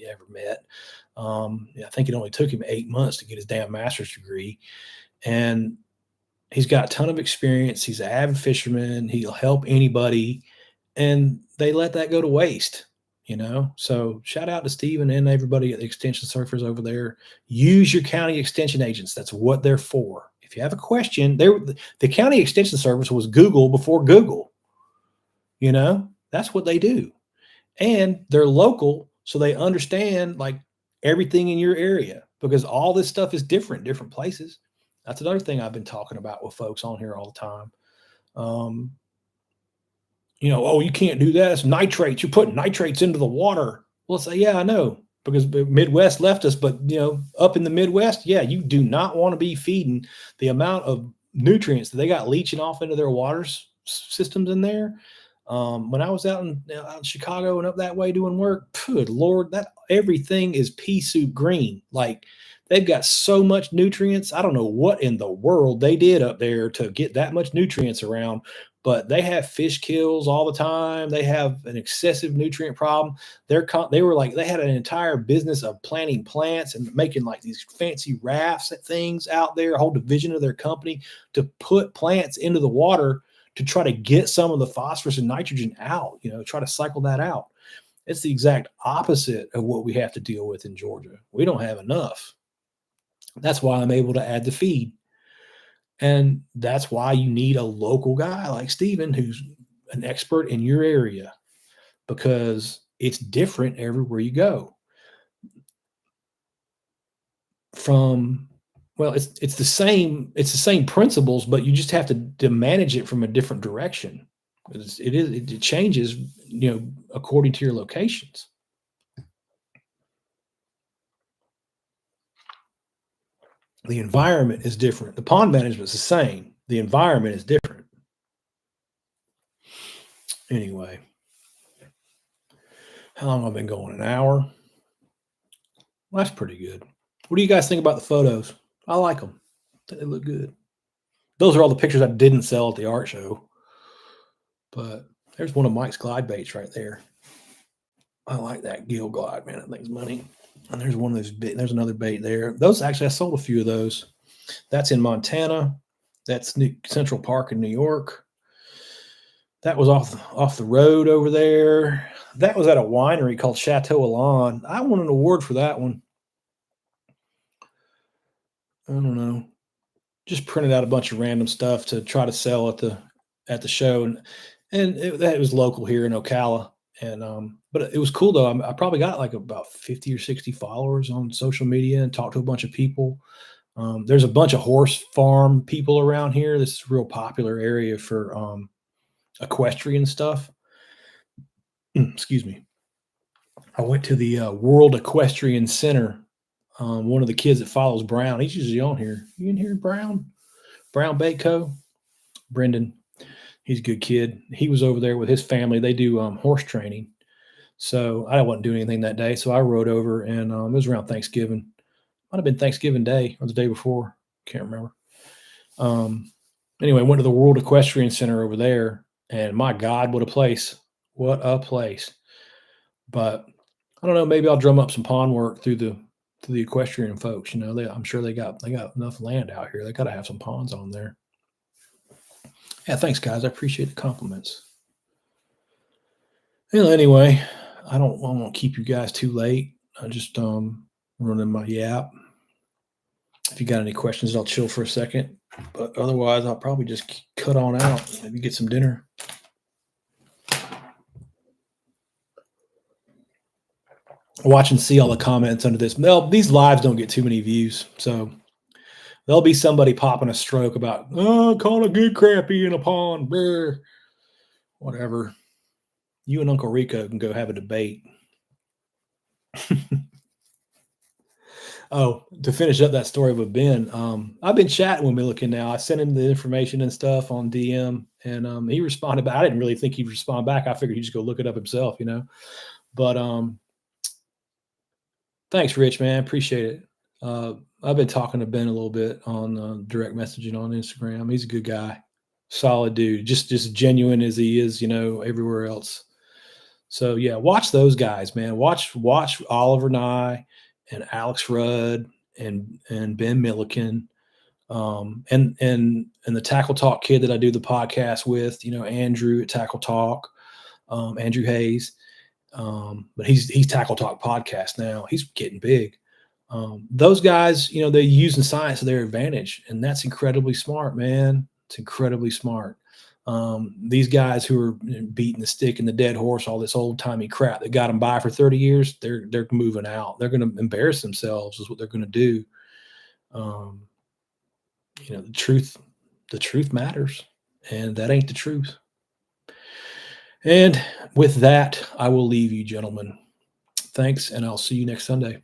ever met. I think it only took him 8 months to get his damn master's degree, and he's got a ton of experience. He's an avid fisherman. He'll help anybody, and they let that go to waste. So shout out to Steven and everybody at the Extension Surfers over there. Use your county extension agents. That's what they're for. If you have a question, the county extension service was Google before Google. That's what they do. And they're local, so they understand like everything in your area, because all this stuff is different places. That's another thing I've been talking about with folks on here all the time. Um, oh, you can't do that. It's nitrates. You're putting nitrates into the water. Well, say, yeah, I know, because the Midwest left us, but up in the Midwest, yeah, you do not want to be feeding the amount of nutrients that they got leaching off into their water systems in there. When I was out in Chicago and up that way doing work, good Lord, that everything is pea soup green. Like they've got so much nutrients. I don't know what in the world they did up there to get that much nutrients around, but they have fish kills all the time. They have an excessive nutrient problem. They were like, they had an entire business of planting plants and making like these fancy rafts and things out there, a whole division of their company to put plants into the water to try to get some of the phosphorus and nitrogen out, try to cycle that out. It's the exact opposite of what we have to deal with in Georgia. We don't have enough. That's why I'm able to add the feed. And that's why you need a local guy like Steven, who's an expert in your area, because it's different everywhere you go. It's the same principles, but you just have to manage it from a different direction. It changes, according to your locations. The environment is different. The pond management is the same. The environment is different. Anyway, how long have I been going? An hour? Well, that's pretty good. What do you guys think about the photos? I like them. They look good. Those are all the pictures I didn't sell at the art show. But there's one of Mike's glide baits right there. I like that gill glide, man. That thing's money. And there's one of those. There's another bait there. Those actually, I sold a few of those. That's in Montana. That's Central Park in New York. That was off the road over there. That was at a winery called Chateau Elan. I won an award for that one. I don't know. Just printed out a bunch of random stuff to try to sell at the show, and that was local here in Ocala. And but it was cool though. I probably got like about 50 or 60 followers on social media and talked to a bunch of people. There's a bunch of horse farm people around here. This is a real popular area for equestrian stuff. Excuse me. I went to the World Equestrian Center. One of the kids that follows Brown, he's usually on here. You in here, Brown? Brown Baitco? Brendan. He's a good kid. He was over there with his family. They do horse training. So I wasn't doing anything that day. So I rode over, and it was around Thanksgiving. Might have been Thanksgiving Day or the day before. Can't remember. Anyway, went to the World Equestrian Center over there, and my God, what a place. What a place. But I don't know, maybe I'll drum up some pond work through the equestrian folks. You know, I'm sure they got enough land out here. They got to have some ponds on there. Yeah, thanks, guys. I appreciate the compliments. Well, anyway, I won't keep you guys too late. I just running my yap. If you got any questions, I'll chill for a second. But otherwise, I'll probably just cut on out. Maybe get some dinner. Watch and see all the comments under this. Well, these lives don't get too many views, so there'll be somebody popping a stroke about, caught a good crappie in a pond. Brr. Whatever. You and Uncle Rico can go have a debate. Oh, to finish up that story with Ben, I've been chatting with Milliken now. I sent him the information and stuff on DM, and he responded back. I didn't really think he'd respond back. I figured he'd just go look it up himself, you know. But thanks, Rich, man. Appreciate it. I've been talking to Ben a little bit on direct messaging on Instagram. He's a good guy, solid dude, just genuine as he is, you know, everywhere else. So yeah, watch those guys, man. Watch Oliver Nye and Alex Rudd and Ben Milliken, and the Tackle Talk kid that I do the podcast with. You know, Andrew at Tackle Talk, Andrew Hayes. But he's Tackle Talk podcast now. He's getting big. Those guys, you know, they're using science to their advantage, and that's incredibly smart, man. It's incredibly smart. These guys who are beating the stick and the dead horse, all this old timey crap that got them by for 30 years, they're moving out. They're going to embarrass themselves is what they're going to do. You know, the truth matters, and that ain't the truth. And with that, I will leave you, gentlemen. Thanks, and I'll see you next Sunday.